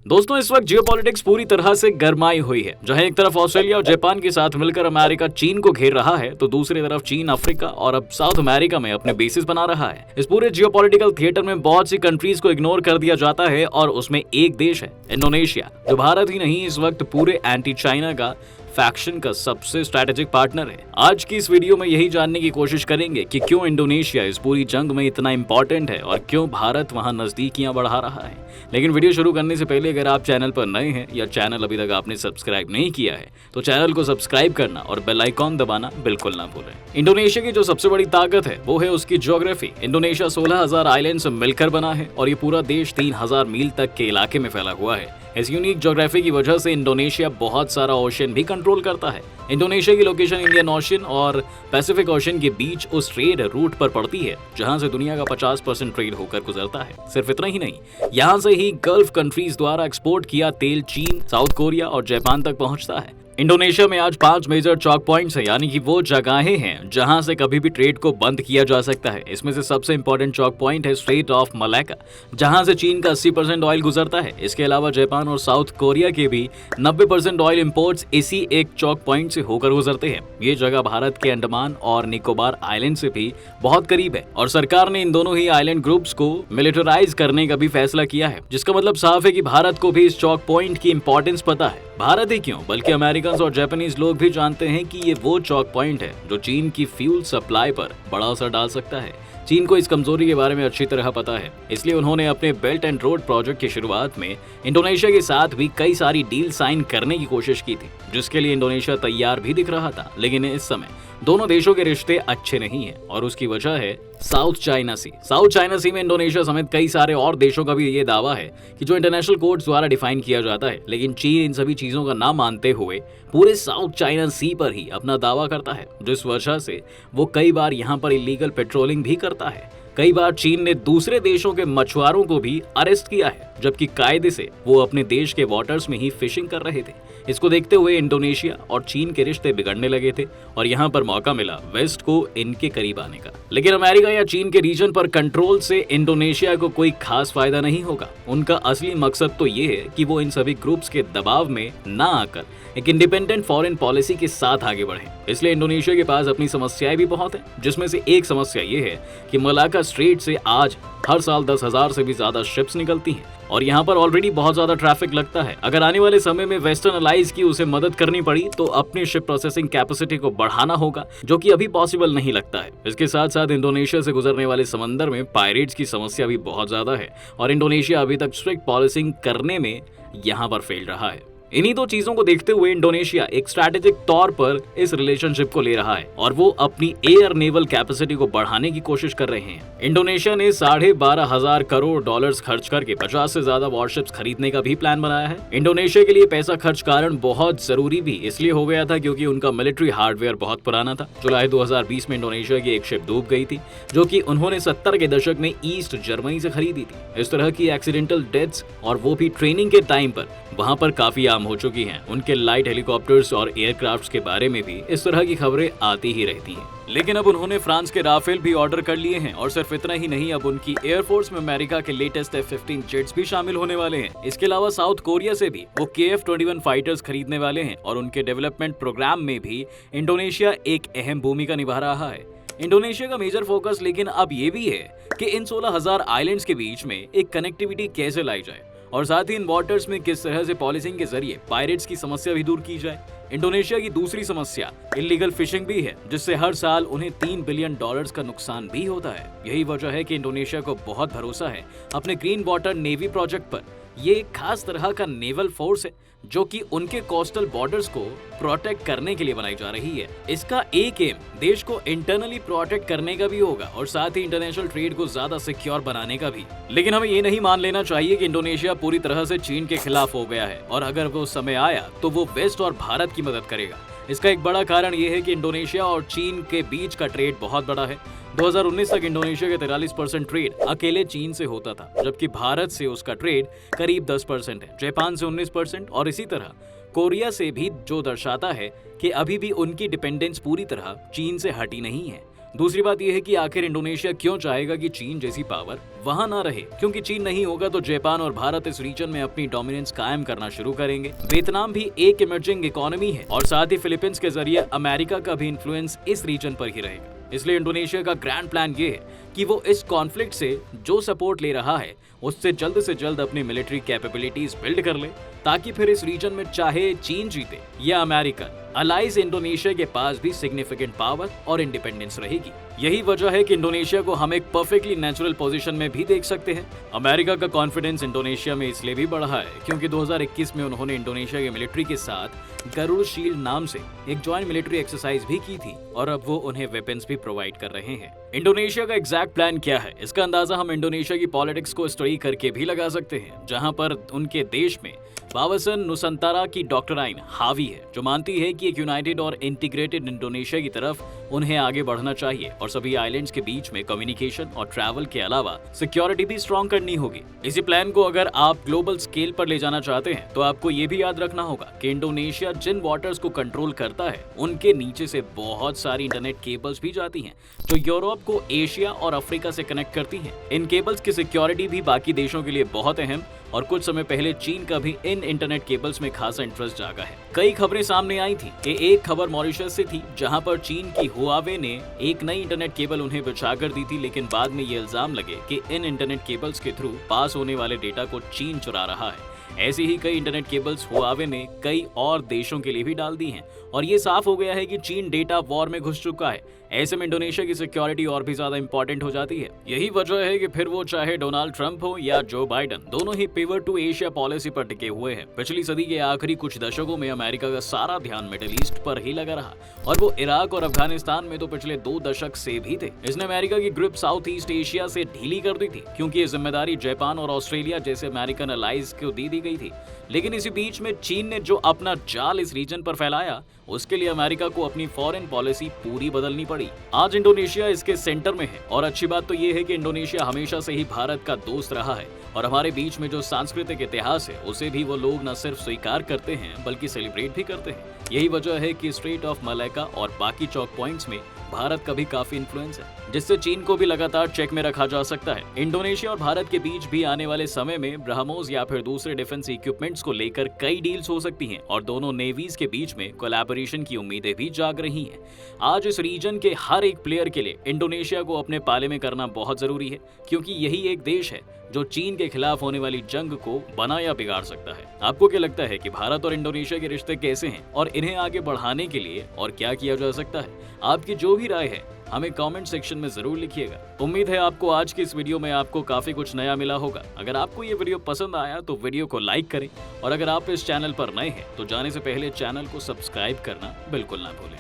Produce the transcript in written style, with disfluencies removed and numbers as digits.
दोस्तों, इस वक्त जियोपॉलिटिक्स पूरी तरह से गरमाई हुई है। जहां एक तरफ ऑस्ट्रेलिया और जापान के साथ मिलकर अमेरिका चीन को घेर रहा है, तो दूसरी तरफ चीन अफ्रीका और अब साउथ अमेरिका में अपने बेसिस बना रहा है। इस पूरे जियोपॉलिटिकल थिएटर में बहुत सी कंट्रीज को इग्नोर कर दिया जाता है और उसमें एक देश है इंडोनेशिया, जो भारत ही नहीं इस वक्त पूरे एंटी चाइना का फैक्शन का सबसे स्ट्रैटेजिक पार्टनर है। आज की इस वीडियो में यही जानने की कोशिश करेंगे कि क्यों इंडोनेशिया इस पूरी जंग में इतना इंपॉर्टेंट है और क्यों भारत वहां नजदीकियां बढ़ा रहा है। लेकिन वीडियो शुरू करने से पहले अगर आप चैनल पर नए हैं या चैनल अभी तक आपने सब्सक्राइब नहीं किया है तो चैनल को सब्सक्राइब करना और बेल आइकॉन दबाना बिल्कुल ना भूलें। इंडोनेशिया की जो सबसे बड़ी ताकत है वो है उसकी ज्योग्राफी। इंडोनेशिया 16,000 आइलैंड से मिलकर बना है और ये पूरा देश 3,000 मील तक के इलाके में फैला हुआ है। इस यूनिक ज्योग्राफी की वजह से इंडोनेशिया बहुत सारा ओशन भी कंट्रोल करता है। इंडोनेशिया की लोकेशन इंडियन ओशन और पैसिफिक ओशन के बीच उस ट्रेड रूट पर पड़ती है जहां से दुनिया का 50% ट्रेड होकर गुजरता है। सिर्फ इतना ही नहीं, यहां से ही गल्फ कंट्रीज द्वारा एक्सपोर्ट किया तेल चीन, साउथ कोरिया और जापान तक पहुंचता है। इंडोनेशिया में आज 5 मेजर चॉक पॉइंट्स हैं, यानी कि वो जगहें हैं जहां से कभी भी ट्रेड को बंद किया जा सकता है। इसमें से सबसे इंपॉर्टेंट चॉक पॉइंट है स्ट्रेट ऑफ मलाक्का, जहां से चीन का 80% ऑयल गुजरता है। इसके अलावा जापान और साउथ कोरिया के भी 90% ऑयल इंपोर्ट्स इसी एक चॉक पॉइंट से होकर गुजरते हैं। ये जगह भारत के अंडमान और निकोबार आइलैंड से भी बहुत करीब है और सरकार ने इन दोनों ही आइलैंड ग्रुप्स को मिलिटराइज करने का भी फैसला किया है, जिसका मतलब साफ है कि भारत को भी इस चॉक पॉइंट की इंपॉर्टेंस पता है। भारत ही क्यों बल्कि अमेरिकन और जापानीज लोग भी जानते हैं कि ये वो चॉक पॉइंट है जो चीन की फ्यूल सप्लाई पर बड़ा असर डाल सकता है। चीन को इस कमजोरी के बारे में अच्छी तरह पता है, इसलिए उन्होंने अपने बेल्ट एंड रोड प्रोजेक्ट की शुरुआत में इंडोनेशिया के साथ भी कई सारी डील साइन करने की कोशिश की थी, जिसके लिए इंडोनेशिया तैयार भी दिख रहा था। लेकिन इस समय दोनों देशों के रिश्ते अच्छे नहीं हैं और उसकी वजह है साउथ चाइना सी। साउथ चाइना सी में इंडोनेशिया समेत कई सारे और देशों का भी ये दावा है कि जो इंटरनेशनल कोर्ट्स द्वारा डिफाइन किया जाता है, लेकिन चीन इन सभी चीजों का ना मानते हुए पूरे साउथ चाइना सी पर ही अपना दावा करता है, जिस वजह से वो कई बार यहाँ पर इलीगल पेट्रोलिंग भी करता है। कई बार चीन ने दूसरे देशों के मछुआरों को भी अरेस्ट किया है, जबकि कायदे से वो अपने देश के वाटर्स में ही फिशिंग कर रहे थे। इसको देखते हुए इंडोनेशिया और चीन के रिश्ते बिगड़ने लगे थे और यहाँ पर मौका मिला वेस्ट को इनके करीब आने का। लेकिन अमेरिका या चीन के रीजन पर कंट्रोल से इंडोनेशिया को कोई खास फायदा नहीं होगा। उनका असली मकसद तो ये है कि वो इन सभी ग्रुप्स के दबाव में ना आकर एक इंडिपेंडेंट फॉरेन पॉलिसी के साथ आगे बढ़े। इसलिए इंडोनेशिया के पास अपनी समस्याएं भी बहुत हैं, जिसमें से एक समस्या ये है कि मलाक्का स्ट्रेट से आज हर साल 10,000 से भी ज्यादा शिप्स निकलती हैं और यहाँ पर ऑलरेडी बहुत ज्यादा ट्रैफिक लगता है। अगर आने वाले समय में वेस्टर्न अलाइज की उसे मदद करनी पड़ी तो अपनी शिप प्रोसेसिंग कैपेसिटी को बढ़ाना होगा, जो कि अभी पॉसिबल नहीं लगता है। इसके साथ साथ इंडोनेशिया से गुजरने वाले समंदर में पायरेट्स की समस्या भी बहुत ज्यादा है और इंडोनेशिया अभी तक स्ट्रिक्ट पॉलिसिंग करने में यहाँ पर फेल रहा है। इन्हीं दो चीजों को देखते हुए इंडोनेशिया एक स्ट्रैटेजिक तौर पर इस रिलेशनशिप को ले रहा है और वो अपनी एयर नेवल कैपेसिटी को बढ़ाने की कोशिश कर रहे हैं। इंडोनेशिया ने 12,500 करोड़ डॉलर्स खर्च करके 50 से ज्यादा वॉरशिप्स खरीदने का भी प्लान बनाया है। इंडोनेशिया के लिए पैसा खर्च कारण बहुत जरूरी भी इसलिए हो गया था क्योंकि उनका मिलिट्री हार्डवेयर बहुत पुराना था। जुलाई 2020 में इंडोनेशिया की एक शिप डूब गई थी, जो कि उन्होंने 70 के दशक में ईस्ट जर्मनी से खरीदी थी। इस तरह की एक्सीडेंटल डेथ्स और वो भी ट्रेनिंग के टाइम पर वहां पर काफी आम हो चुकी हैं। उनके लाइट हेलीकॉप्टर्स और एयरक्राफ्ट्स के बारे में भी इस तरह की खबरें आती ही रहती हैं। लेकिन अब उन्होंने फ्रांस के राफेल भी ऑर्डर कर लिए हैं और सिर्फ इतना ही नहीं, अब उनकी एयरफोर्स में अमेरिका के लेटेस्ट F-15 जेट्स भी शामिल होने वाले हैं। इसके अलावा साउथ कोरिया से भी वो KF-21 फाइटर्स खरीदने वाले हैं और उनके डेवलपमेंट प्रोग्राम में भी इंडोनेशिया एक अहम भूमिका निभा रहा है। इंडोनेशिया का मेजर फोकस लेकिन अब ये भी है कि इन 16,000 आइलैंड्स के बीच में एक कनेक्टिविटी कैसे लाई जाए और साथ ही इन वाटर्स में किस तरह से पॉलिसिंग के जरिए पायरेट्स की समस्या भी दूर की जाए। इंडोनेशिया की दूसरी समस्या इलीगल फिशिंग भी है, जिससे हर साल उन्हें $3 बिलियन का नुकसान भी होता है। यही वजह है कि इंडोनेशिया को बहुत भरोसा है अपने ग्रीन वाटर नेवी प्रोजेक्ट पर। ये एक खास तरह का नेवल फोर्स है जो कि उनके कोस्टल बॉर्डर्स को प्रोटेक्ट करने के लिए बनाई जा रही है। इसका एक एम देश को इंटरनली प्रोटेक्ट करने का भी होगा और साथ ही इंटरनेशनल ट्रेड को ज्यादा सिक्योर बनाने का भी। लेकिन हमें ये नहीं मान लेना चाहिए कि इंडोनेशिया पूरी तरह से चीन के खिलाफ हो गया है और अगर वो समय आया तो वो वेस्ट और भारत की मदद करेगा। इसका एक बड़ा कारण ये है कि इंडोनेशिया और चीन के बीच का ट्रेड बहुत बड़ा है। 2019 तक इंडोनेशिया के 43% ट्रेड अकेले चीन से होता था, जबकि भारत से उसका ट्रेड करीब 10% है, जापान से 19% और इसी तरह कोरिया से भी, जो दर्शाता है कि अभी भी उनकी डिपेंडेंस पूरी तरह चीन से हटी नहीं है। दूसरी बात यह है कि आखिर इंडोनेशिया क्यों चाहेगा कि चीन जैसी पावर वहां ना रहे, क्योंकि चीन नहीं होगा तो जापान और भारत इस रीजन में अपनी डोमिनेंस कायम करना शुरू करेंगे। वियतनाम भी एक इमर्जिंग इकोनॉमी है और साथ ही फिलीपींस के जरिए अमेरिका का भी इन्फ्लुएंस इस रीजन पर ही रहेगा। इसलिए इंडोनेशिया का ग्रैंड प्लान ये है कि वो इस कॉन्फ्लिक्ट से जो सपोर्ट ले रहा है उससे जल्द अपनी मिलिट्री कैपेबिलिटीज बिल्ड कर ले, ताकि फिर इस रीजन में चाहे चीन जीते या अमेरिका, अलाइज इंडोनेशिया के पास भी सिग्निफिकेंट पावर और इंडिपेंडेंस रहेगी। यही वजह है कि इंडोनेशिया को हम एक परफेक्टली नेचुरल पोजीशन में भी देख सकते हैं। अमेरिका का कॉन्फिडेंस इंडोनेशिया में इसलिए भी बढ़ा है क्योंकि 2021 में उन्होंने इंडोनेशिया के मिलिट्री के साथ गरुड़ शील्ड नाम से एक जॉइंट मिलिट्री एक्सरसाइज भी की थी और अब वो उन्हें वेपन्स भी प्रोवाइड कर रहे हैं। इंडोनेशिया का एग्जैक्ट प्लान क्या है, इसका अंदाजा हम इंडोनेशिया की पॉलिटिक्स को स्टडी करके भी लगा सकते हैं, जहां पर उनके देश में कावासन नुसंतारा की डॉक्ट्राइन हावी है, जो मानती है कि एक यूनाइटेड और इंटीग्रेटेड इंडोनेशिया की तरफ उन्हें आगे बढ़ना चाहिए और सभी आइलैंड्स के बीच में कम्युनिकेशन और ट्रैवल के अलावा सिक्योरिटी भी स्ट्रॉन्ग करनी होगी। इसी प्लान को अगर आप ग्लोबल स्केल पर ले जाना चाहते हैं तो आपको ये भी याद रखना होगा कि इंडोनेशिया जिन वाटर्स को कंट्रोल करता है उनके नीचे से बहुत सारी इंटरनेट केबल्स भी जाती हैं जो यूरोप को एशिया और अफ्रीका से कनेक्ट करती हैं। इन केबल्स की सिक्योरिटी भी बाकी देशों के लिए बहुत अहम और कुछ समय पहले चीन का भी इन इंटरनेट केबल्स में खासा इंटरेस्ट जागा है। कई खबरें सामने आई थी कि एक खबर मॉरिशस से थी जहां पर चीन की हुआवे ने एक नई इंटरनेट केबल उन्हें बिछा कर दी थी, लेकिन बाद में ये इल्जाम लगे कि इन इंटरनेट केबल्स के थ्रू पास होने वाले डेटा को चीन चुरा रहा है। ऐसी ही कई इंटरनेट केबल्स हुआवे ने कई और देशों के लिए भी डाल दी हैं और ये साफ हो गया है कि चीन डेटा वॉर में घुस चुका है। ऐसे में इंडोनेशिया की सिक्योरिटी और भी ज्यादा इंपॉर्टेंट हो जाती है। यही वजह है कि फिर वो चाहे डोनाल्ड ट्रंप हो या जो बाइडन, दोनों ही पिवट टू एशिया पॉलिसी पर टिके हुए हैं। पिछली सदी के आखिरी कुछ दशकों में अमेरिका का सारा ध्यान मिडिल ईस्ट पर ही लगा रहा और वो इराक और अफगानिस्तान में तो पिछले 2 दशक से भी थे। इसने अमेरिका की ग्रिप साउथ ईस्ट एशिया से ढीली कर दी थी क्योंकि ये जिम्मेदारी जापान और ऑस्ट्रेलिया जैसे अमेरिकन अलाइज को दी गई थी। लेकिन इसी बीच में चीन ने जो अपना जाल इस रीजन पर फैलाया उसके लिए अमेरिका को अपनी फॉरेन पॉलिसी पूरी बदलनी पड़ी। आज इंडोनेशिया इसके सेंटर में है और अच्छी बात तो ये है कि इंडोनेशिया हमेशा से ही भारत का दोस्त रहा है और हमारे बीच में जो सांस्कृतिक इतिहास है उसे भी वो लोग न सिर्फ स्वीकार करते हैं बल्कि सेलिब्रेट भी करते हैं। यही वजह है कि स्ट्रेट ऑफ मलैका और बाकी चौक पॉइंट्स में भारत का भी काफी इन्फ्लुएंस है, जिससे चीन को भी लगातार चेक में रखा जा सकता है। इंडोनेशिया और भारत के बीच भी आने वाले समय में ब्रह्मोस या फिर दूसरे डिफेंस इक्विपमेंट्स को लेकर कई डील्स हो सकती हैं और दोनों नेवीज के बीच में कोलैबोरेशन की उम्मीदें भी जाग रही हैं। आज इस रीजन के हर एक प्लेयर के लिए इंडोनेशिया को अपने पाले में करना बहुत जरूरी है, क्योंकि यही एक देश है जो चीन के खिलाफ होने वाली जंग को बना या बिगाड़ सकता है। आपको क्या लगता है कि भारत और इंडोनेशिया के रिश्ते कैसे हैं और इन्हें आगे बढ़ाने के लिए और क्या किया जा सकता है? आपकी जो भी राय है हमें कमेंट सेक्शन में जरूर लिखिएगा। उम्मीद है आपको आज की इस वीडियो में आपको काफी कुछ नया मिला होगा। अगर आपको ये वीडियो पसंद आया तो वीडियो को लाइक करें और अगर आप इस चैनल पर नए हैं तो जाने से पहले चैनल को सब्सक्राइब करना बिल्कुल ना भूलें।